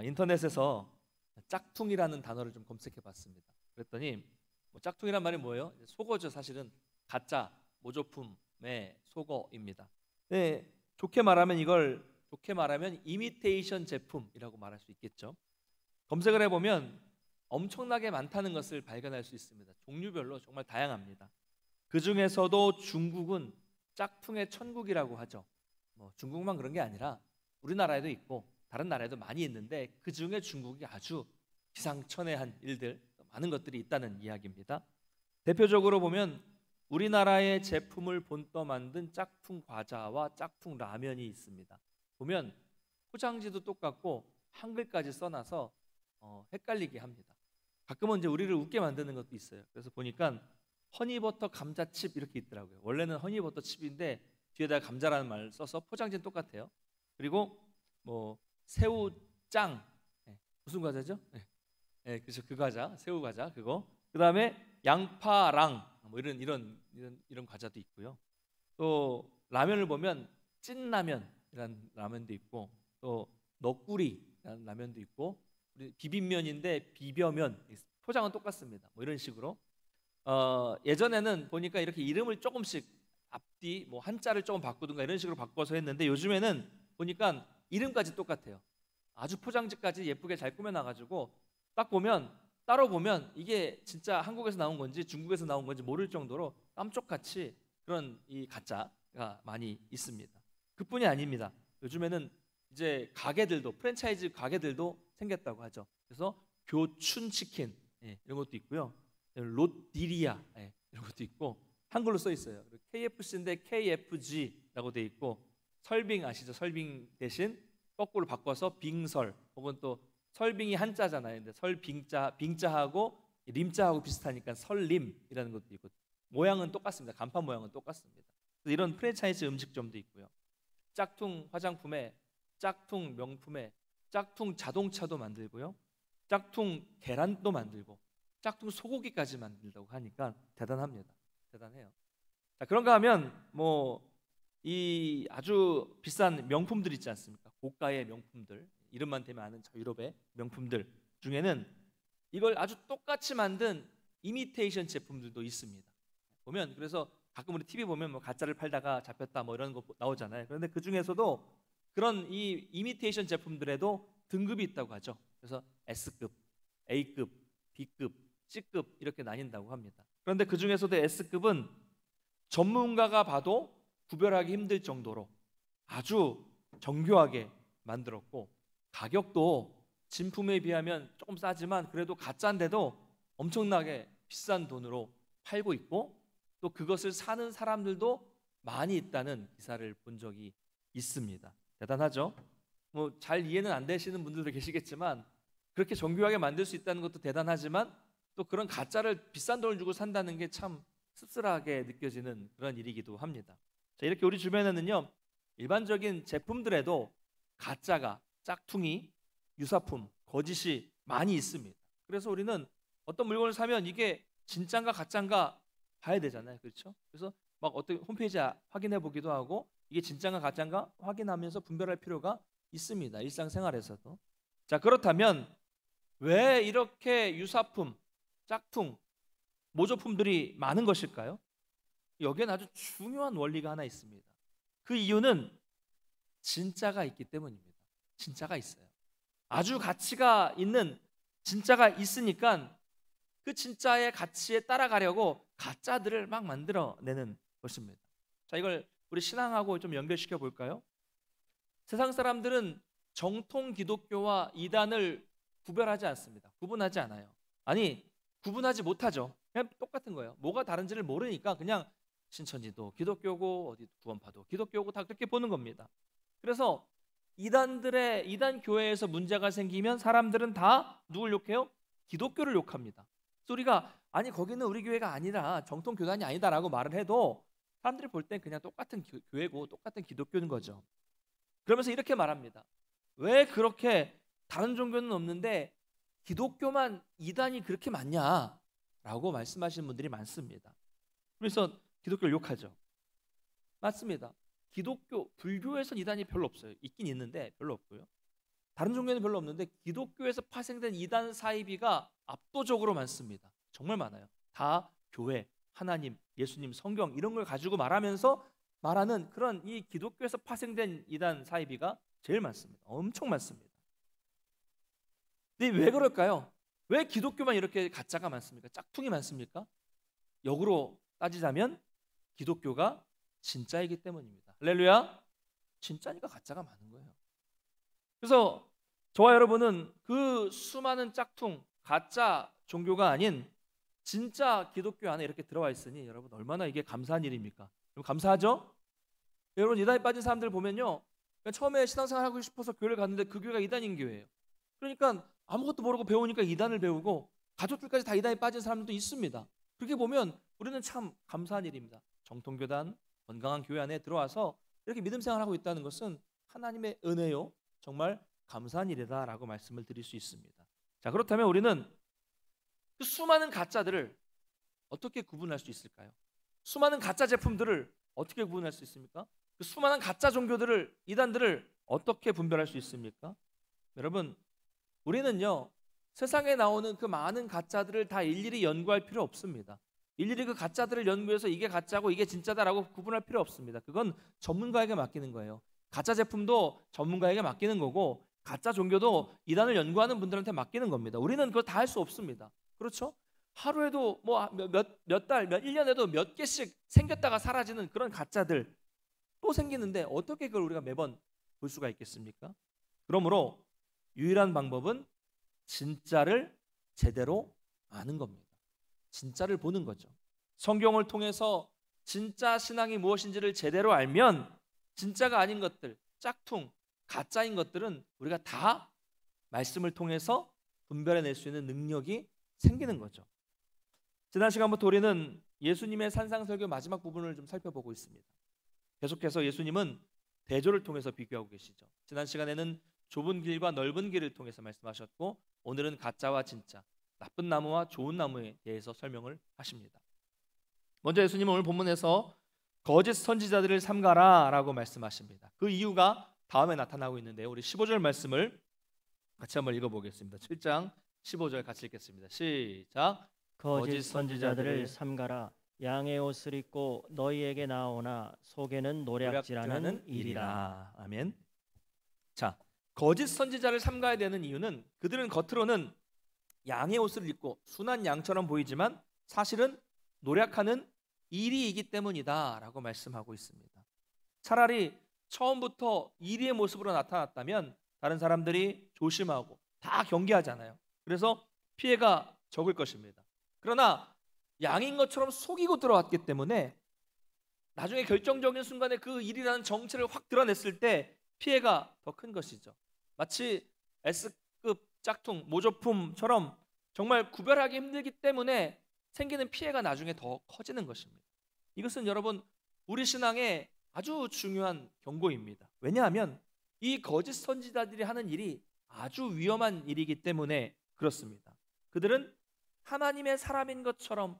인터넷에서 짝퉁이라는 단어를 좀 검색해 봤습니다. 그랬더니 짝퉁이란 말이 뭐예요? 속어죠. 사실은 가짜, 모조품의 속어입니다. 네, 좋게 말하면 이미테이션 제품이라고 말할 수 있겠죠. 검색을 해보면 엄청나게 많다는 것을 발견할 수 있습니다. 종류별로 정말 다양합니다. 그 중에서도 중국은 짝퉁의 천국이라고 하죠. 중국만 그런 게 아니라 우리나라에도 있고 다른 나라에도 많이 있는데 그 중에 중국이 아주 기상천외한 일들, 많은 것들이 있다는 이야기입니다. 대표적으로 보면 우리나라의 제품을 본떠 만든 짝퉁 과자와 짝퉁 라면이 있습니다. 보면 포장지도 똑같고 한글까지 써놔서 헷갈리게 합니다. 가끔은 이제 우리를 웃게 만드는 것도 있어요. 그래서 보니까 허니버터 감자칩 이렇게 있더라고요. 원래는 허니버터 칩인데 뒤에다 감자라는 말을 써서 포장지는 똑같아요. 그리고 새우짱, 무슨 과자죠? 그렇죠. 그 과자, 새우 과자 그거. 그다음에 양파랑 이런 과자도 있고요. 또 라면을 보면 찐라면이라는 라면도 있고 또 너꾸리라는 라면도 있고 비빔면인데 비벼면 포장은 똑같습니다. 이런 식으로 예전에는 보니까 이렇게 이름을 조금씩 앞뒤 한자를 조금 바꾸든가 이런 식으로 바꿔서 했는데 요즘에는 보니까 이름까지 똑같아요. 아주 포장지까지 예쁘게 잘 꾸며놔가지고 딱 보면 따로 보면 이게 진짜 한국에서 나온 건지 중국에서 나온 건지 모를 정도로 깜쪽같이 그런 이 가짜가 많이 있습니다. 그뿐이 아닙니다. 요즘에는 이제 가게들도 프랜차이즈 가게들도 생겼다고 하죠. 그래서 교춘치킨 이런 것도 있고요. 롯디리아 이런 것도 있고 한글로 써 있어요. KFC인데 KFG라고 돼 있고 설빙 아시죠? 설빙 대신 거꾸로 바꿔서 빙설 혹은 또 설빙이 한자잖아요. 근데 빙자하고 림자하고 비슷하니까 설림이라는 것도 있고 모양은 똑같습니다. 간판 모양은 똑같습니다. 이런 프랜차이즈 음식점도 있고요. 짝퉁 화장품에 짝퉁 명품에 짝퉁 자동차도 만들고요. 짝퉁 계란도 만들고 짝퉁 소고기까지 만들다고 하니까 대단합니다. 대단해요. 자, 그런가 하면 이 아주 비싼 명품들 있지 않습니까? 고가의 명품들, 이름만 대면 아는 유럽의 명품들 중에는 이걸 아주 똑같이 만든 이미테이션 제품들도 있습니다. 보면 그래서 가끔 우리 TV 보면 가짜를 팔다가 잡혔다 이런 거 나오잖아요. 그런데 그 중에서도 그런 이 이미테이션 제품들에도 등급이 있다고 하죠. 그래서 S급, A급, B급, C급 이렇게 나뉜다고 합니다. 그런데 그 중에서도 S급은 전문가가 봐도 구별하기 힘들 정도로 아주 정교하게 만들었고 가격도 진품에 비하면 조금 싸지만 그래도 가짜인데도 엄청나게 비싼 돈으로 팔고 있고 또 그것을 사는 사람들도 많이 있다는 기사를 본 적이 있습니다. 대단하죠? 잘 이해는 안 되시는 분들도 계시겠지만 그렇게 정교하게 만들 수 있다는 것도 대단하지만 또 그런 가짜를 비싼 돈을 주고 산다는 게 참 씁쓸하게 느껴지는 그런 일이기도 합니다. 자, 이렇게 우리 주변에는요 일반적인 제품들에도 가짜가 짝퉁이 유사품 거짓이 많이 있습니다. 그래서 우리는 어떤 물건을 사면 이게 진짠가 가짜인가 봐야 되잖아요. 그렇죠? 그래서 막 어떤 홈페이지 확인해 보기도 하고 이게 진짠가 가짜인가 확인하면서 분별할 필요가 있습니다. 일상생활에서도. 자, 그렇다면 왜 이렇게 유사품, 짝퉁, 모조품들이 많은 것일까요? 여기엔 아주 중요한 원리가 하나 있습니다. 그 이유는 진짜가 있기 때문입니다. 진짜가 있어요. 아주 가치가 있는 진짜가 있으니까 그 진짜의 가치에 따라가려고 가짜들을 막 만들어내는 것입니다. 자, 이걸 우리 신앙하고 좀 연결시켜 볼까요? 세상 사람들은 정통 기독교와 이단을 구별하지 않습니다. 구분하지 않아요. 아니, 구분하지 못하죠. 그냥 똑같은 거예요. 뭐가 다른지를 모르니까 그냥 신천지도 기독교고 어디 구원파도 기독교고 다 그렇게 보는 겁니다. 그래서 이단 교회에서 문제가 생기면 사람들은 다 누굴 욕해요? 기독교를 욕합니다. 우리가 아니 거기는 우리 교회가 아니라 정통 교단이 아니다라고 말을 해도 사람들이 볼 땐 그냥 똑같은 교회고 똑같은 기독교인 거죠. 그러면서 이렇게 말합니다. 왜 그렇게 다른 종교는 없는데 기독교만 이단이 그렇게 많냐라고 말씀하시는 분들이 많습니다. 그래서 기독교를 욕하죠. 맞습니다. 불교에선 이단이 별로 없어요. 있긴 있는데 별로 없고요. 다른 종교는 별로 없는데 기독교에서 파생된 이단 사이비가 압도적으로 많습니다. 정말 많아요. 다 교회, 하나님, 예수님, 성경 이런 걸 가지고 말하는 그런 이 기독교에서 파생된 이단 사이비가 제일 많습니다. 엄청 많습니다. 근데 왜 그럴까요? 왜 기독교만 이렇게 가짜가 많습니까? 짝퉁이 많습니까? 역으로 따지자면 기독교가 진짜이기 때문입니다. 할렐루야. 진짜니까 가짜가 많은 거예요. 그래서 저와 여러분은 그 수많은 짝퉁, 가짜 종교가 아닌 진짜 기독교 안에 이렇게 들어와 있으니 여러분 얼마나 이게 감사한 일입니까? 여러분 감사하죠? 여러분 이단에 빠진 사람들 보면요, 처음에 신앙생활 하고 싶어서 교회를 갔는데 그 교회가 이단인 교회예요. 그러니까 아무것도 모르고 배우니까 이단을 배우고 가족들까지 다 이단에 빠진 사람들도 있습니다. 그렇게 보면 우리는 참 감사한 일입니다. 정통교단, 건강한 교회 안에 들어와서 이렇게 믿음 생활하고 있다는 것은 하나님의 은혜요, 정말 감사한 일이다라고 말씀을 드릴 수 있습니다. 자, 그렇다면 우리는 그 수많은 가짜들을 어떻게 구분할 수 있을까요? 수많은 가짜 제품들을 어떻게 구분할 수 있습니까? 그 수많은 가짜 종교들을, 이단들을 어떻게 분별할 수 있습니까? 여러분, 우리는요, 세상에 나오는 그 많은 가짜들을 다 일일이 연구할 필요 없습니다. 일일이 그 가짜들을 연구해서 이게 가짜고 이게 진짜다라고 구분할 필요 없습니다. 그건 전문가에게 맡기는 거예요. 가짜 제품도 전문가에게 맡기는 거고 가짜 종교도 이단을 연구하는 분들한테 맡기는 겁니다. 우리는 그걸 다 할 수 없습니다. 그렇죠? 하루에도 뭐 몇 달, 1년에도 몇 개씩 생겼다가 사라지는 그런 가짜들 또 생기는데 어떻게 그걸 우리가 매번 볼 수가 있겠습니까? 그러므로 유일한 방법은 진짜를 제대로 아는 겁니다. 진짜를 보는 거죠. 성경을 통해서 진짜 신앙이 무엇인지를 제대로 알면 진짜가 아닌 것들, 짝퉁, 가짜인 것들은 우리가 다 말씀을 통해서 분별해낼 수 있는 능력이 생기는 거죠. 지난 시간부터 우리는 예수님의 산상설교 마지막 부분을 좀 살펴보고 있습니다. 계속해서 예수님은 대조를 통해서 비교하고 계시죠. 지난 시간에는 좁은 길과 넓은 길을 통해서 말씀하셨고 오늘은 가짜와 진짜, 나쁜 나무와 좋은 나무에 대해서 설명을 하십니다. 먼저 예수님은 오늘 본문에서 거짓 선지자들을 삼가라 라고 말씀하십니다. 그 이유가 다음에 나타나고 있는데요, 우리 15절 말씀을 같이 한번 읽어보겠습니다. 7장 15절 같이 읽겠습니다. 시작. 거짓 선지자들을 삼가라. 양의 옷을 입고 너희에게 나오나 속에는 노략질하는 일이라. 아멘. 자, 거짓 선지자를 삼가야 되는 이유는 그들은 겉으로는 양의 옷을 입고 순한 양처럼 보이지만 사실은 노략하는 이리이기 때문이다 라고 말씀하고 있습니다. 차라리 처음부터 이리의 모습으로 나타났다면 다른 사람들이 조심하고 다 경계하잖아요. 그래서 피해가 적을 것입니다. 그러나 양인 것처럼 속이고 들어왔기 때문에 나중에 결정적인 순간에 그 일이라는 정체를 확 드러냈을 때 피해가 더 큰 것이죠. 마치 S급 짝퉁, 모조품처럼 정말 구별하기 힘들기 때문에 생기는 피해가 나중에 더 커지는 것입니다. 이것은 여러분 우리 신앙의 아주 중요한 경고입니다. 왜냐하면 이 거짓 선지자들이 하는 일이 아주 위험한 일이기 때문에 그렇습니다. 그들은 하나님의 사람인 것처럼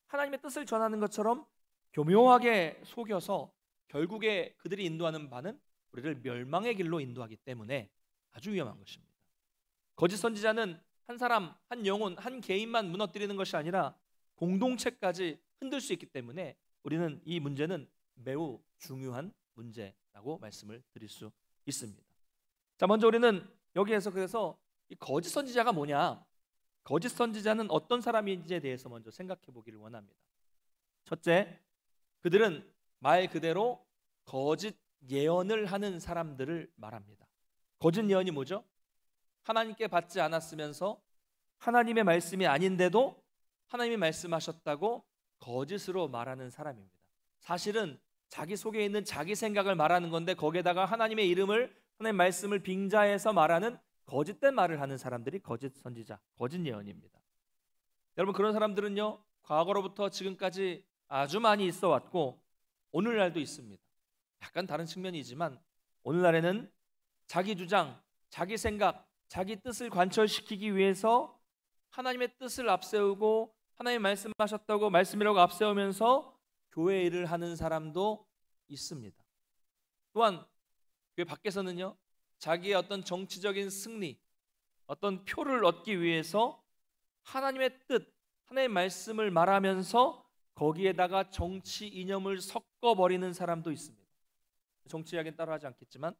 하나님의 뜻을 전하는 것처럼 교묘하게 속여서 결국에 그들이 인도하는 바는 우리를 멸망의 길로 인도하기 때문에 아주 위험한 것입니다. 거짓 선지자는 한 사람, 한 영혼, 한 개인만 무너뜨리는 것이 아니라 공동체까지 흔들 수 있기 때문에 우리는 이 문제는 매우 중요한 문제라고 말씀을 드릴 수 있습니다. 자, 먼저 우리는 여기에서 그래서 이 거짓 선지자가 뭐냐, 거짓 선지자는 어떤 사람인지에 대해서 먼저 생각해 보기를 원합니다. 첫째, 그들은 말 그대로 거짓 예언을 하는 사람들을 말합니다. 거짓 예언이 뭐죠? 하나님께 받지 않았으면서 하나님의 말씀이 아닌데도 하나님이 말씀하셨다고 거짓으로 말하는 사람입니다. 사실은 자기 속에 있는 자기 생각을 말하는 건데 거기에다가 하나님의 이름을, 하나님의 말씀을 빙자해서 말하는 거짓된 말을 하는 사람들이 거짓 선지자, 거짓 예언입니다. 여러분, 그런 사람들은요, 과거로부터 지금까지 아주 많이 있어 왔고 오늘날도 있습니다. 약간 다른 측면이지만 오늘날에는 자기 주장, 자기 생각, 자기 뜻을 관철시키기 위해서 하나님의 뜻을 앞세우고 하나님 말씀하셨다고 말씀이라고 앞세우면서 교회 일을 하는 사람도 있습니다. 또한 교회 밖에서는요, 자기의 어떤 정치적인 승리, 어떤 표를 얻기 위해서 하나님의 뜻, 하나님의 말씀을 말하면서 거기에다가 정치 이념을 섞어버리는 사람도 있습니다. 정치 이야기는 따로 하지 않겠지만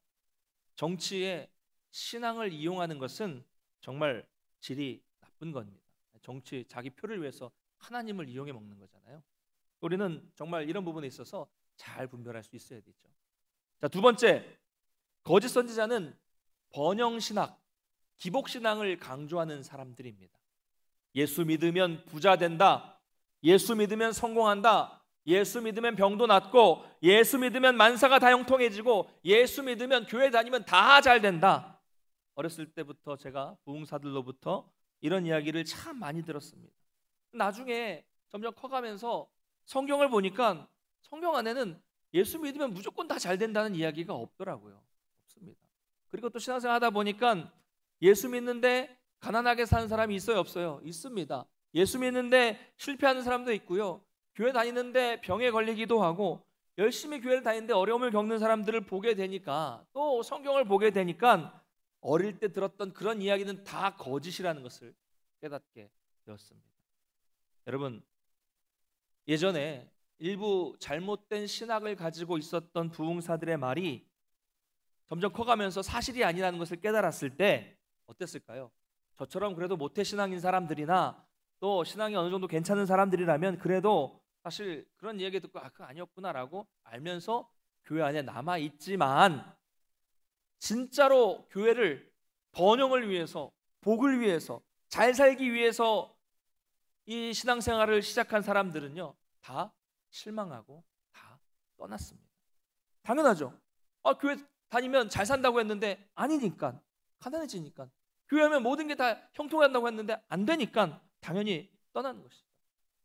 정치에 신앙을 이용하는 것은 정말 질이 나쁜 겁니다. 정치, 자기 표를 위해서 하나님을 이용해 먹는 거잖아요. 우리는 정말 이런 부분에 있어서 잘 분별할 수 있어야 되죠. 자, 두 번째, 거짓 선지자는 번영신학, 기복신앙을 강조하는 사람들입니다. 예수 믿으면 부자 된다, 예수 믿으면 성공한다, 예수 믿으면 병도 낫고, 예수 믿으면 만사가 다 형통해지고, 예수 믿으면 교회 다니면 다 잘 된다. 어렸을 때부터 제가 부흥사들로부터 이런 이야기를 참 많이 들었습니다. 나중에 점점 커가면서 성경을 보니까 성경 안에는 예수 믿으면 무조건 다 잘 된다는 이야기가 없더라고요. 없습니다. 그리고 또 신앙생활 하다 보니까 예수 믿는데 가난하게 사는 사람이 있어요, 없어요? 있습니다. 예수 믿는데 실패하는 사람도 있고요. 교회 다니는데 병에 걸리기도 하고, 열심히 교회를 다니는데 어려움을 겪는 사람들을 보게 되니까, 또 성경을 보게 되니까 어릴 때 들었던 그런 이야기는 다 거짓이라는 것을 깨닫게 되었습니다. 여러분, 예전에 일부 잘못된 신학을 가지고 있었던 부흥사들의 말이 점점 커가면서 사실이 아니라는 것을 깨달았을 때 어땠을까요? 저처럼 그래도 모태신앙인 사람들이나 또 신앙이 어느 정도 괜찮은 사람들이라면 그래도 사실 그런 얘기 듣고 그거 아니었구나라고 알면서 교회 안에 남아있지만, 진짜로 교회를 번영을 위해서, 복을 위해서, 잘 살기 위해서 이 신앙생활을 시작한 사람들은요, 다 실망하고 다 떠났습니다. 당연하죠. 교회 다니면 잘 산다고 했는데 아니니까, 가난해지니까. 교회 하면 모든 게 다 형통한다고 했는데 안 되니까 당연히 떠나는 것이죠.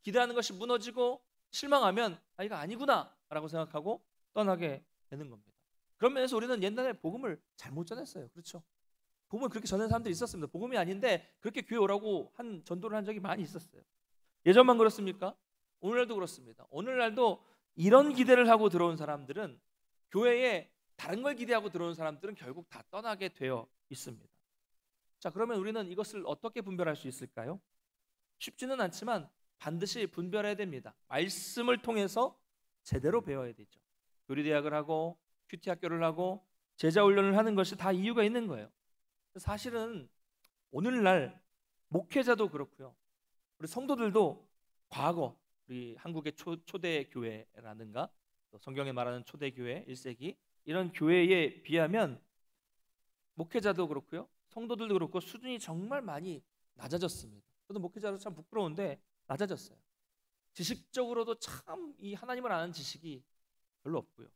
기대하는 것이 무너지고 실망하면 이거 아니구나 라고 생각하고 떠나게 되는 겁니다. 그런 면에서 우리는 옛날에 복음을 잘못 전했어요. 그렇죠? 복음을 그렇게 전하는 사람들이 있었습니다. 복음이 아닌데 그렇게 교회 오라고 전도를 한 적이 많이 있었어요. 예전만 그렇습니까? 오늘날도 그렇습니다. 오늘날도 이런 기대를 하고 들어온 사람들은, 교회에 다른 걸 기대하고 들어온 사람들은 결국 다 떠나게 되어 있습니다. 자, 그러면 우리는 이것을 어떻게 분별할 수 있을까요? 쉽지는 않지만 반드시 분별해야 됩니다. 말씀을 통해서 제대로 배워야 되죠. 교리대학을 하고 큐티 학교를 하고 제자 훈련을 하는 것이 다 이유가 있는 거예요. 사실은 오늘날 목회자도 그렇고요, 우리 성도들도 과거 우리 한국의 초대 교회라든가 또 성경에 말하는 초대 교회 1세기 이런 교회에 비하면 목회자도 그렇고요, 성도들도 그렇고 수준이 정말 많이 낮아졌습니다. 저도 목회자로 참 부끄러운데 낮아졌어요. 지식적으로도 참 이 하나님을 아는 지식이 별로 없고요,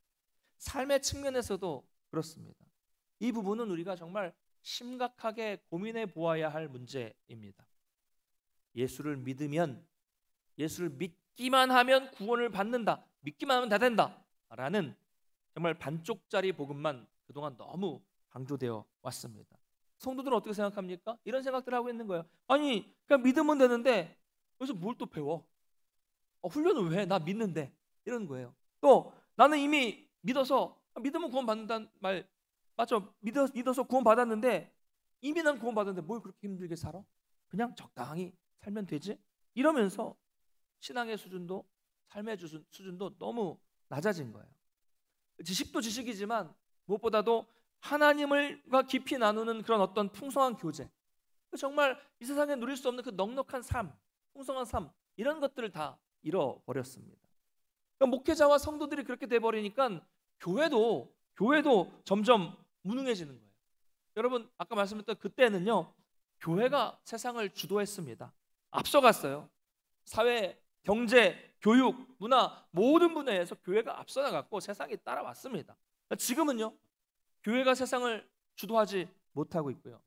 삶의 측면에서도 그렇습니다. 이 부분은 우리가 정말 심각하게 고민해 보아야 할 문제입니다. 예수를 믿으면, 예수를 믿기만 하면 구원을 받는다, 믿기만 하면 다 된다 라는 정말 반쪽짜리 복음만 그동안 너무 강조되어 왔습니다. 성도들은 어떻게 생각합니까? 이런 생각들을 하고 있는 거예요. 아니, 그냥 믿으면 되는데 여기서 뭘 또 배워? 훈련은 왜? 나 믿는데. 이런 거예요. 또 나는 이미 믿어서, 믿으면 구원 받는다는 말 맞죠? 믿어서 구원 받았는데, 이미 난 구원 받았는데 뭘 그렇게 힘들게 살아? 그냥 적당히 살면 되지? 이러면서 신앙의 수준도, 삶의 수준도 너무 낮아진 거예요. 지식도 지식이지만 무엇보다도 하나님과 깊이 나누는 그런 어떤 풍성한 교제, 정말 이 세상에 누릴 수 없는 그 넉넉한 삶, 풍성한 삶, 이런 것들을 다 잃어버렸습니다. 그러니까 목회자와 성도들이 그렇게 돼버리니까 교회도 점점 무능해지는 거예요. 여러분, 아까 말씀드렸던 그때는요, 교회가 세상을 주도했습니다. 앞서갔어요. 사회, 경제, 교육, 문화 모든 분야에서 교회가 앞서 나갔고 세상이 따라왔습니다. 지금은요, 교회가 세상을 주도하지 못하고 있고요,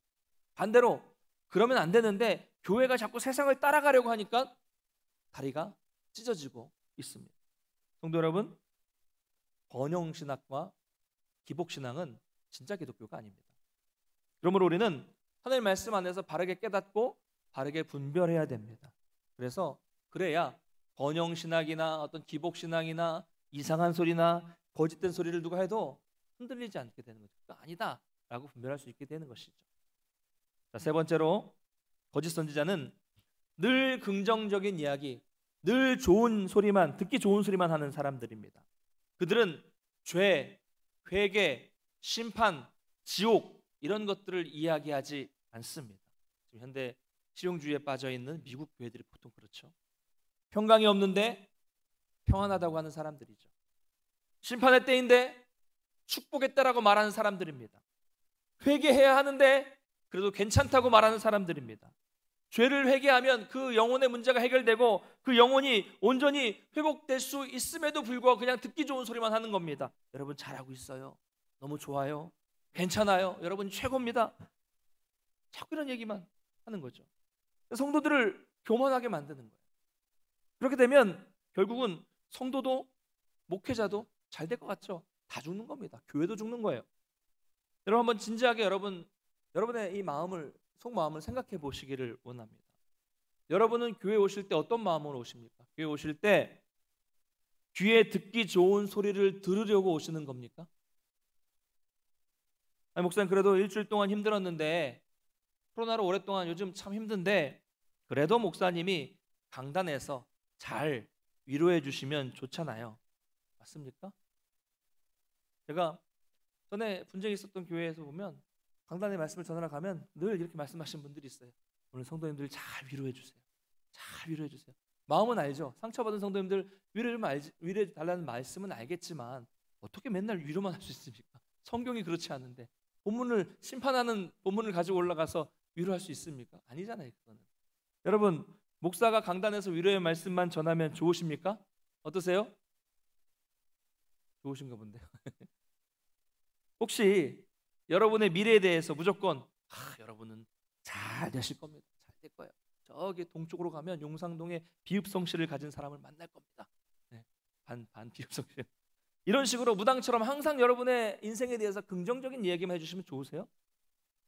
반대로 그러면 안 되는데 교회가 자꾸 세상을 따라가려고 하니까 다리가 찢어지고 있습니다. 성도 여러분, 번영신학과 기복신앙은 진짜 기독교가 아닙니다. 그러므로 우리는 하나님의 말씀 안에서 바르게 깨닫고 바르게 분별해야 됩니다. 그래야 번영신학이나 어떤 기복신앙이나 이상한 소리나 거짓된 소리를 누가 해도 흔들리지 않게 되는 거죠. 아니다, 라고 분별할 수 있게 되는 것이죠. 자, 세 번째로 거짓 선지자는 늘 긍정적인 이야기, 늘 좋은 소리만, 듣기 좋은 소리만 하는 사람들입니다. 그들은 죄, 회개, 심판, 지옥 이런 것들을 이야기하지 않습니다. 지금 현대 실용주의에 빠져 있는 미국 교회들이 보통 그렇죠. 평강이 없는데 평안하다고 하는 사람들이죠. 심판의 때인데 축복의 때라고 말하는 사람들입니다. 회개해야 하는데 그래도 괜찮다고 말하는 사람들입니다. 죄를 회개하면 그 영혼의 문제가 해결되고 그 영혼이 온전히 회복될 수 있음에도 불구하고 그냥 듣기 좋은 소리만 하는 겁니다. 여러분 잘하고 있어요. 너무 좋아요. 괜찮아요. 여러분 최고입니다. 자꾸 이런 얘기만 하는 거죠. 성도들을 교만하게 만드는 거예요. 그렇게 되면 결국은 성도도 목회자도 잘 될 것 같죠? 다 죽는 겁니다. 교회도 죽는 거예요. 여러분 한번 진지하게 여러분의 이 마음을 속마음을 생각해 보시기를 원합니다. 여러분은 교회 오실 때 어떤 마음으로 오십니까? 교회 오실 때 귀에 듣기 좋은 소리를 들으려고 오시는 겁니까? 아니, 목사님 그래도 일주일 동안 힘들었는데 코로나로 오랫동안 요즘 참 힘든데 그래도 목사님이 강단에서 잘 위로해 주시면 좋잖아요. 맞습니까? 제가 전에 분쟁이 있었던 교회에서 보면 강단의 말씀을 전하러 가면 늘 이렇게 말씀하시는 분들이 있어요. 오늘 성도님들 잘 위로해 주세요. 잘 위로해 주세요. 마음은 알죠. 상처받은 성도님들 위로해 달라는 말씀은 알겠지만 어떻게 맨날 위로만 할 수 있습니까? 성경이 그렇지 않은데 본문을 심판하는 본문을 가지고 올라가서 위로할 수 있습니까? 아니잖아요. 그거는. 여러분 목사가 강단에서 위로의 말씀만 전하면 좋으십니까? 어떠세요? 좋으신가 본데요. 혹시 여러분의 미래에 대해서 무조건 여러분은 잘 되실 겁니다. 잘 될 거예요. 저기 동쪽으로 가면 용상동에 비읍성씨를 가진 사람을 만날 겁니다. 네, 반 비읍성씨. 이런 식으로 무당처럼 항상 여러분의 인생에 대해서 긍정적인 이야기만 해주시면 좋으세요?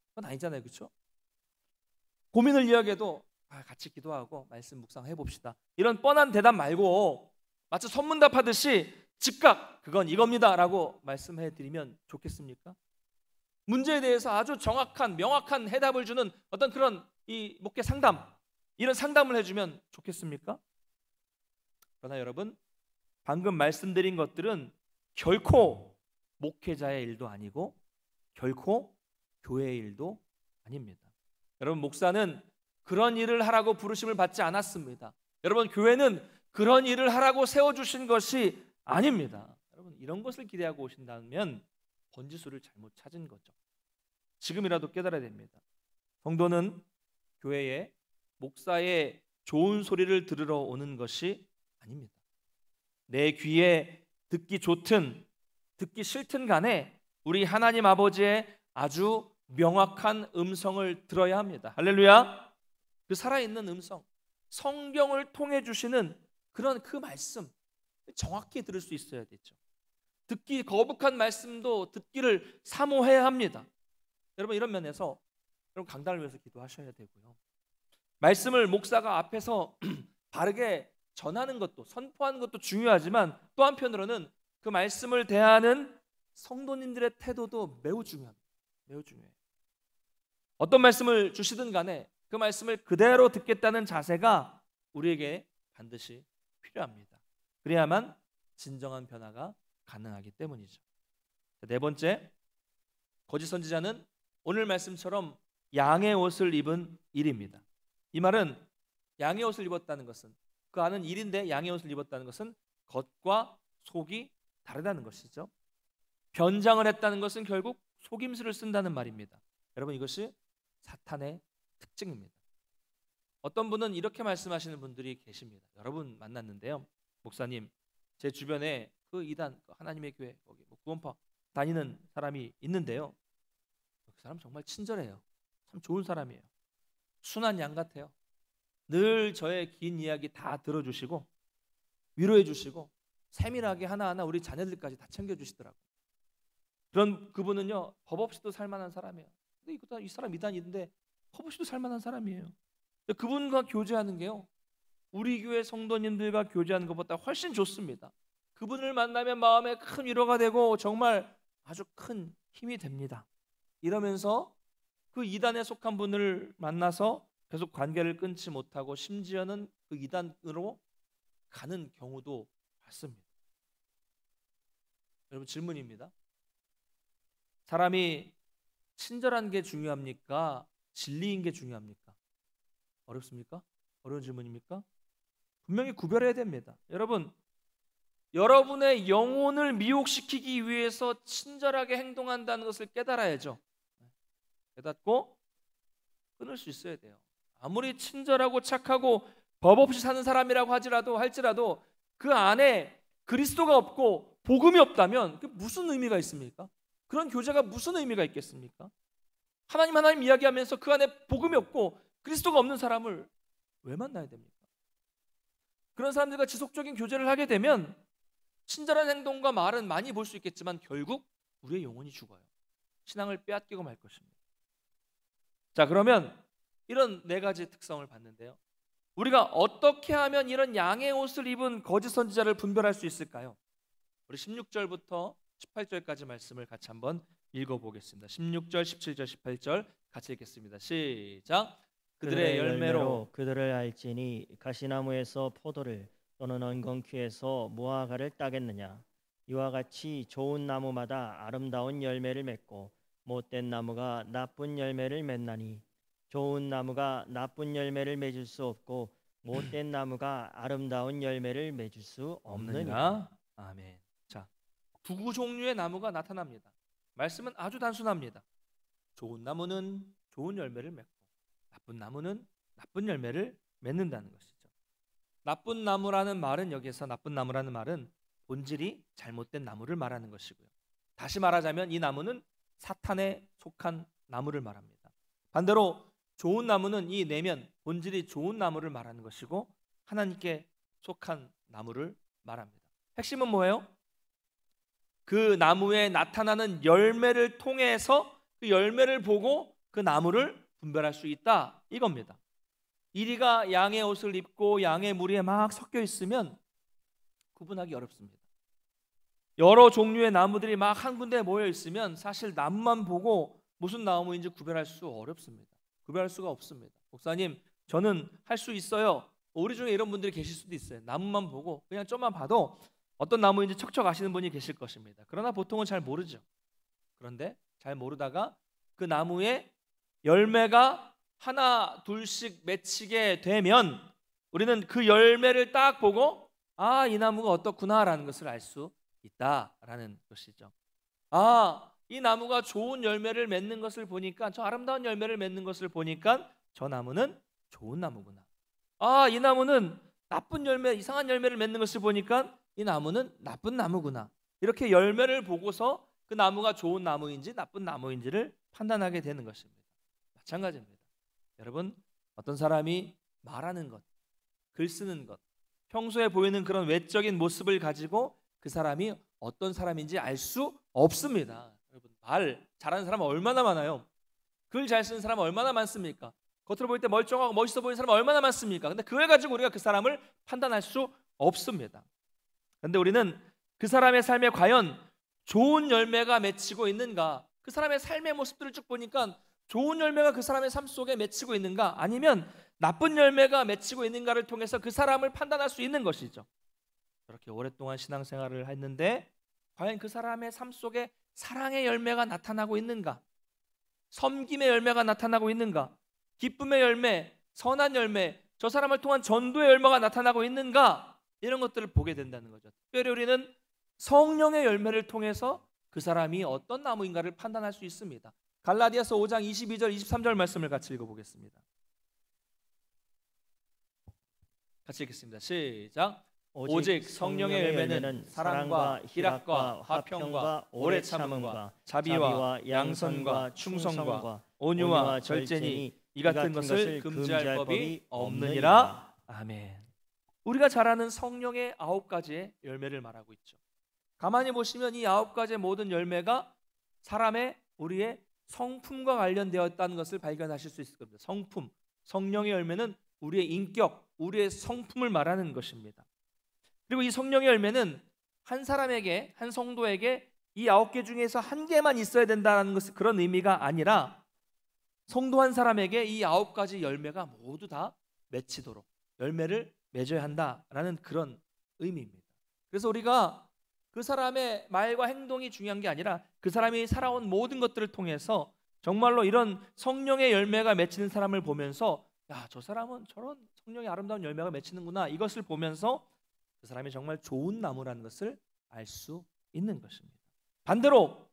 그건 아니잖아요. 그렇죠? 고민을 이야기해도 같이 기도하고 말씀 묵상해 봅시다. 이런 뻔한 대답 말고 마치 선문답하듯이 즉각 그건 이겁니다 라고 말씀해 드리면 좋겠습니까? 문제에 대해서 아주 정확한 명확한 해답을 주는 어떤 그런 이 목회 상담 이런 상담을 해주면 좋겠습니까? 그러나 여러분 방금 말씀드린 것들은 결코 목회자의 일도 아니고 결코 교회의 일도 아닙니다. 여러분 목사는 그런 일을 하라고 부르심을 받지 않았습니다. 여러분 교회는 그런 일을 하라고 세워주신 것이 아닙니다. 여러분 이런 것을 기대하고 오신다면 번지수를 잘못 찾은 거죠. 지금이라도 깨달아야 됩니다. 성도는 교회에 목사의 좋은 소리를 들으러 오는 것이 아닙니다. 내 귀에 듣기 좋든 듣기 싫든 간에 우리 하나님 아버지의 아주 명확한 음성을 들어야 합니다. 할렐루야. 그 살아있는 음성, 성경을 통해 주시는 그런 그 말씀 정확히 들을 수 있어야 되죠. 듣기 거북한 말씀도 듣기를 사모해야 합니다. 여러분 이런 면에서 여러분 강단을 위해서 기도하셔야 되고요. 말씀을 목사가 앞에서 바르게 전하는 것도 선포하는 것도 중요하지만 또 한편으로는 그 말씀을 대하는 성도님들의 태도도 매우 중요합니다. 매우 중요해요. 어떤 말씀을 주시든 간에 그 말씀을 그대로 듣겠다는 자세가 우리에게 반드시 필요합니다. 그래야만 진정한 변화가 가능하기 때문이죠. 네 번째, 거짓 선지자는 오늘 말씀처럼 양의 옷을 입은 일입니다. 이 말은 양의 옷을 입었다는 것은 그 안은 일인데 양의 옷을 입었다는 것은 겉과 속이 다르다는 것이죠. 변장을 했다는 것은 결국 속임수를 쓴다는 말입니다. 여러분 이것이 사탄의 특징입니다. 어떤 분은 이렇게 말씀하시는 분들이 계십니다. 여러분 만났는데요. 목사님, 제 주변에 그 이단 하나님의 교회 거기 구원파 다니는 사람이 있는데요. 그 사람 정말 친절해요. 참 좋은 사람이에요. 순한 양 같아요. 늘 저의 긴 이야기 다 들어주시고 위로해 주시고 세밀하게 하나하나 우리 자녀들까지 다 챙겨주시더라고요. 그런 그분은요 법 없이도 살만한 사람이에요. 근데 이 사람 이단인데 법 없이도 살만한 사람이에요. 그분과 교제하는 게요 우리 교회 성도님들과 교제하는 것보다 훨씬 좋습니다. 그분을 만나면 마음에 큰 위로가 되고 정말 아주 큰 힘이 됩니다. 이러면서 그 이단에 속한 분을 만나서 계속 관계를 끊지 못하고 심지어는 그 이단으로 가는 경우도 봤습니다. 여러분, 질문입니다. 사람이 친절한 게 중요합니까? 진리인 게 중요합니까? 어렵습니까? 어려운 질문입니까? 분명히 구별해야 됩니다. 여러분, 여러분의 영혼을 미혹시키기 위해서 친절하게 행동한다는 것을 깨달아야죠. 깨닫고 끊을 수 있어야 돼요. 아무리 친절하고 착하고 법 없이 사는 사람이라고 할지라도 그 안에 그리스도가 없고 복음이 없다면 그 무슨 의미가 있습니까? 그런 교제가 무슨 의미가 있겠습니까? 하나님 이야기하면서 그 안에 복음이 없고 그리스도가 없는 사람을 왜 만나야 됩니까? 그런 사람들과 지속적인 교제를 하게 되면 친절한 행동과 말은 많이 볼 수 있겠지만 결국 우리의 영혼이 죽어요. 신앙을 빼앗기고 말 것입니다. 자, 그러면 이런 네 가지 특성을 봤는데요. 우리가 어떻게 하면 이런 양의 옷을 입은 거짓 선지자를 분별할 수 있을까요? 우리 16절부터 18절까지 말씀을 같이 한번 읽어보겠습니다. 16절, 17절, 18절 같이 읽겠습니다. 시작. 그들의 열매로 그들을 알지니 가시나무에서 포도를 또는 엉겅퀴에서 무화과를 따겠느냐. 이와 같이 좋은 나무마다 아름다운 열매를 맺고 못된 나무가 나쁜 열매를 맺나니 좋은 나무가 나쁜 열매를 맺을 수 없고 못된 나무가 아름다운 열매를 맺을 수 없느니라. 아멘. 자, 두 종류의 나무가 나타납니다. 말씀은 아주 단순합니다. 좋은 나무는 좋은 열매를 맺고 나쁜 나무는 나쁜 열매를 맺는다는 것이죠. 나쁜 나무라는 말은 여기서 나쁜 나무라는 말은 본질이 잘못된 나무를 말하는 것이고요. 다시 말하자면 이 나무는 사탄에 속한 나무를 말합니다. 반대로 좋은 나무는 이 내면 본질이 좋은 나무를 말하는 것이고 하나님께 속한 나무를 말합니다. 핵심은 뭐예요? 그 나무에 나타나는 열매를 통해서 그 열매를 보고 그 나무를 분별할 수 있다, 이겁니다. 이리가 양의 옷을 입고 양의 무리에 막 섞여 있으면 구분하기 어렵습니다. 여러 종류의 나무들이 막 한 군데에 모여 있으면 사실 나무만 보고 무슨 나무인지 구별할 수 어렵습니다. 구별할 수가 없습니다. 목사님, 저는 할 수 있어요. 우리 중에 이런 분들이 계실 수도 있어요. 나무만 보고 그냥 좀만 봐도 어떤 나무인지 척척 아시는 분이 계실 것입니다. 그러나 보통은 잘 모르죠. 그런데 잘 모르다가 그 나무에 열매가 하나 둘씩 맺히게 되면 우리는 그 열매를 딱 보고 이 나무가 어떻구나라는 것을 알 수 있다라는 것이죠. 이 나무가 좋은 열매를 맺는 것을 보니까, 저 아름다운 열매를 맺는 것을 보니까 저 나무는 좋은 나무구나. 이 나무는 나쁜 열매, 이상한 열매를 맺는 것을 보니까 이 나무는 나쁜 나무구나. 이렇게 열매를 보고서 그 나무가 좋은 나무인지 나쁜 나무인지를 판단하게 되는 것입니다. 마찬가지입니다. 여러분, 어떤 사람이 말하는 것, 글 쓰는 것, 평소에 보이는 그런 외적인 모습을 가지고 그 사람이 어떤 사람인지 알 수 없습니다. 여러분, 말 잘하는 사람은 얼마나 많아요? 글 잘 쓰는 사람은 얼마나 많습니까? 겉으로 보일 때 멀쩡하고 멋있어 보이는 사람은 얼마나 많습니까? 근데 그걸 가지고 우리가 그 사람을 판단할 수 없습니다. 그런데 우리는 그 사람의 삶에 과연 좋은 열매가 맺히고 있는가? 그 사람의 삶의 모습들을 쭉 보니까 좋은 열매가 그 사람의 삶 속에 맺히고 있는가? 아니면 나쁜 열매가 맺히고 있는가를 통해서 그 사람을 판단할 수 있는 것이죠. 그렇게 오랫동안 신앙생활을 했는데 과연 그 사람의 삶 속에 사랑의 열매가 나타나고 있는가? 섬김의 열매가 나타나고 있는가? 기쁨의 열매, 선한 열매, 저 사람을 통한 전도의 열매가 나타나고 있는가? 이런 것들을 보게 된다는 거죠. 특별히 우리는 성령의 열매를 통해서 그 사람이 어떤 나무인가를 판단할 수 있습니다. 갈라디아서 5장 22절 23절 말씀을 같이 읽어보겠습니다. 같이 읽겠습니다. 시작. 오직 성령의 열매는 사랑과 희락과 화평과 오래 참음과 자비와 양선과 충성과 온유와 절제니 이 같은 것을 금지할 법이 없느니라. 아멘. 우리가 잘 아는 성령의 9가지의 열매를 말하고 있죠. 가만히 보시면 이 9가지의 모든 열매가 사람의, 우리의 성품과 관련되었다는 것을 발견하실 수 있을 겁니다. 성품, 성령의 열매는 우리의 인격, 우리의 성품을 말하는 것입니다. 그리고 이 성령의 열매는 한 사람에게, 한 성도에게 이 9개 중에서 한 개만 있어야 된다는 것은 그런 의미가 아니라 성도 한 사람에게 이 9가지 열매가 모두 다 맺히도록 열매를 맺어야 한다라는 그런 의미입니다. 그래서 우리가 그 사람의 말과 행동이 중요한 게 아니라 그 사람이 살아온 모든 것들을 통해서 정말로 이런 성령의 열매가 맺히는 사람을 보면서 야, 저 사람은 저런 성령의 아름다운 열매가 맺히는구나, 이것을 보면서 그 사람이 정말 좋은 나무라는 것을 알 수 있는 것입니다. 반대로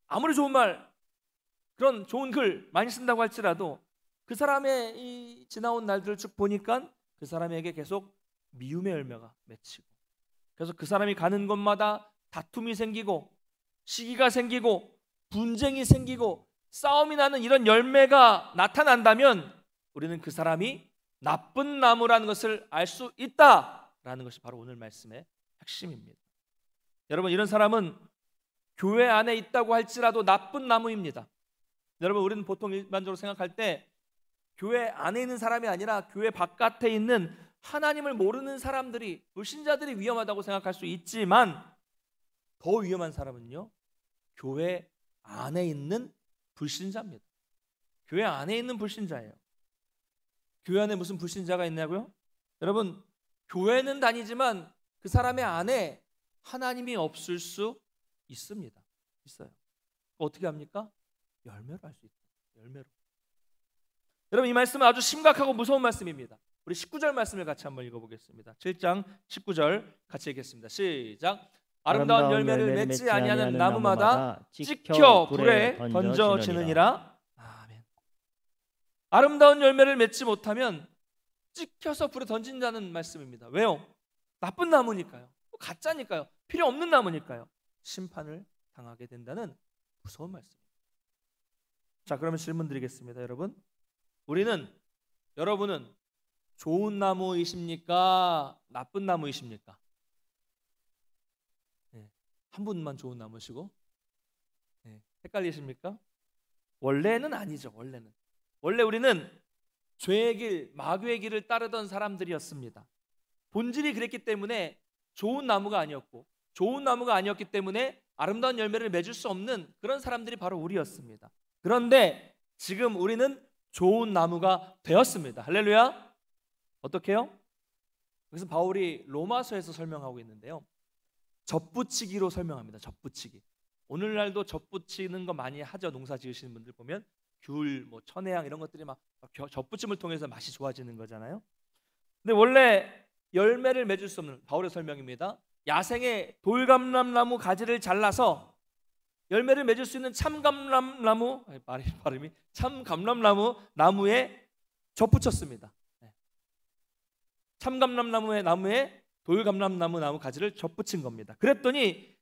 아무리 좋은 말, 그런 좋은 글 많이 쓴다고 할지라도 그 사람의 이 지나온 날들을 쭉 보니까 그 사람에게 계속 미움의 열매가 맺히고, 그래서 그 사람이 가는 곳마다 다툼이 생기고 시기가 생기고 분쟁이 생기고 싸움이 나는 이런 열매가 나타난다면 우리는 그 사람이 나쁜 나무라는 것을 알 수 있다라는 것이 바로 오늘 말씀의 핵심입니다. 여러분, 이런 사람은 교회 안에 있다고 할지라도 나쁜 나무입니다. 여러분, 우리는 보통 일반적으로 생각할 때 교회 안에 있는 사람이 아니라 교회 바깥에 있는 하나님을 모르는 사람들이, 불신자들이 위험하다고 생각할 수 있지만 더 위험한 사람은요, 교회 안에 있는 불신자입니다. 교회 안에 있는 불신자예요. 교회 안에 무슨 불신자가 있냐고요? 여러분, 교회는 다니지만 그 사람의 안에 하나님이 없을 수 있습니다. 있어요. 어떻게 합니까? 열매로 알 수 있다. 열매로. 여러분, 이 말씀은 아주 심각하고 무서운 말씀입니다. 우리 19절 말씀을 같이 한번 읽어보겠습니다. 7장 19절 같이 읽겠습니다. 시작. 아름다운 열매를 맺지 아니하는 나무마다 찍혀 불에 던져지느니라. 아멘. 아름다운 열매를 맺지 못하면 찍혀서 불에 던진다는 말씀입니다. 왜요? 나쁜 나무니까요. 가짜니까요. 필요 없는 나무니까요. 심판을 당하게 된다는 무서운 말씀입니다. 자, 그러면 질문 드리겠습니다. 여러분은 좋은 나무이십니까? 나쁜 나무이십니까? 네, 한 분만 좋은 나무시고, 네, 헷갈리십니까? 원래는 아니죠. 원래 우리는 죄의 길, 마귀의 길을 따르던 사람들이었습니다. 본질이 그랬기 때문에 좋은 나무가 아니었기 때문에 아름다운 열매를 맺을 수 없는 그런 사람들이 바로 우리였습니다. 그런데 지금 우리는 좋은 나무가 되었습니다. 할렐루야. 어떻게요? 그래서 바울이 로마서에서 설명하고 있는데요, 젖붙이기로 설명합니다. 젖붙이기. 오늘날도 젖붙이는 거 많이 하죠. 농사 지으시는 분들 보면 귤, 천혜향 이런 것들이 막 젖붙임을 통해서 맛이 좋아지는 거잖아요. 근데 원래 열매를 맺을 수 없는, 바울의 설명입니다, 야생의 돌감람나무 가지를 잘라서 열매를 맺을 수 있는 참감람나무, 발음이 참감람나무 나무에 젖붙였습니다. 참감람나무의 나무에 돌감람나무 나무 가지를 젖붙인 겁니다. 그랬더니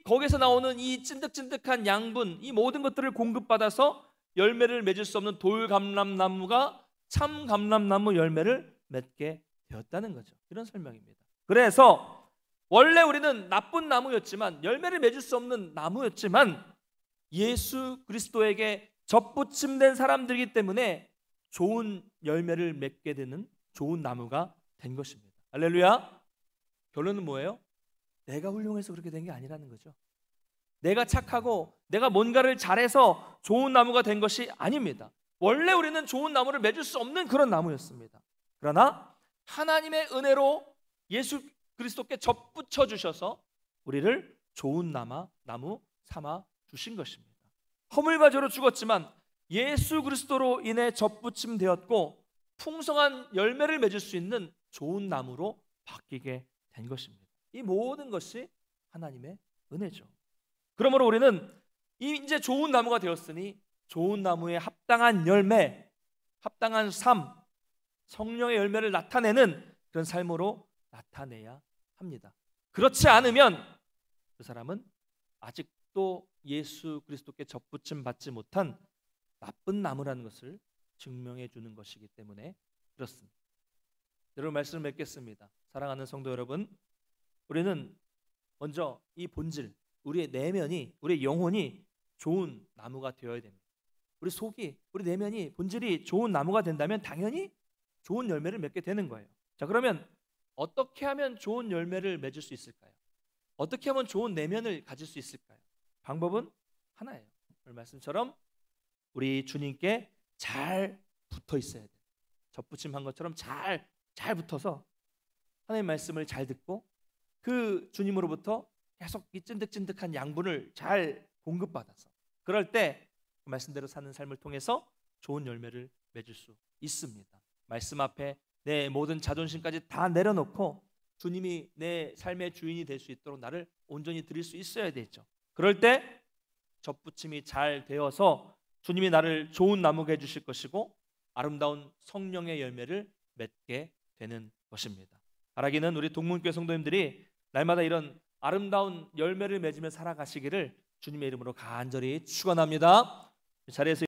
거기서 나오는 이 찐득찐득한 양분, 이 모든 것들을 공급받아서 열매를 맺을 수 없는 돌감람나무가 참감람나무 열매를 맺게 되었다는 거죠. 이런 설명입니다. 그래서 원래 우리는 나쁜 나무였지만, 열매를 맺을 수 없는 나무였지만, 예수 그리스도에게 젖붙임된 사람들이기 때문에 좋은 열매를 맺게 되는 좋은 나무가 된 것입니다. 할렐루야. 결론은 뭐예요? 내가 훌륭해서 그렇게 된 게 아니라는 거죠. 내가 착하고 내가 뭔가를 잘해서 좋은 나무가 된 것이 아닙니다. 원래 우리는 좋은 나무를 맺을 수 없는 그런 나무였습니다. 그러나 하나님의 은혜로 예수 그리스도께 젖붙여 주셔서 우리를 좋은 나무 삼아 주신 것입니다. 허물과 죄로 죽었지만 예수 그리스도로 인해 젖붙임 되었고 풍성한 열매를 맺을 수 있는 좋은 나무로 바뀌게 된 것입니다. 이 모든 것이 하나님의 은혜죠. 그러므로 우리는 이제 좋은 나무가 되었으니 좋은 나무에 합당한 열매, 합당한 삶, 성령의 열매를 나타내는 그런 삶으로 나타내야 합니다. 그렇지 않으면 그 사람은 아직도 예수 그리스도께 젖붙임 받지 못한 나쁜 나무라는 것을 증명해 주는 것이기 때문에 그렇습니다. 여러분, 말씀을 맺겠습니다. 사랑하는 성도 여러분, 우리는 먼저 이 본질, 우리의 내면이, 우리의 영혼이 좋은 나무가 되어야 됩니다. 우리 속이, 우리 내면이, 본질이 좋은 나무가 된다면 당연히 좋은 열매를 맺게 되는 거예요. 자, 그러면 어떻게 하면 좋은 열매를 맺을 수 있을까요? 어떻게 하면 좋은 내면을 가질 수 있을까요? 방법은 하나예요. 오늘 말씀처럼 우리 주님께 잘 붙어 있어야 돼요. 접붙임한 것처럼 잘 붙어서 하나님의 말씀을 잘 듣고 그 주님으로부터 계속 이 찐득찐득한 양분을 잘 공급받아서 그럴 때 그 말씀대로 사는 삶을 통해서 좋은 열매를 맺을 수 있습니다. 말씀 앞에 내 모든 자존심까지 다 내려놓고 주님이 내 삶의 주인이 될 수 있도록 나를 온전히 드릴 수 있어야 되죠. 그럴 때 접붙임이 잘 되어서 주님이 나를 좋은 나무가 해주실 것이고 아름다운 성령의 열매를 맺게 되는 것입니다. 바라기는 우리 동문교회 성도님들이 날마다 이런 아름다운 열매를 맺으며 살아가시기를 주님의 이름으로 간절히 축원합니다. 이 자리에서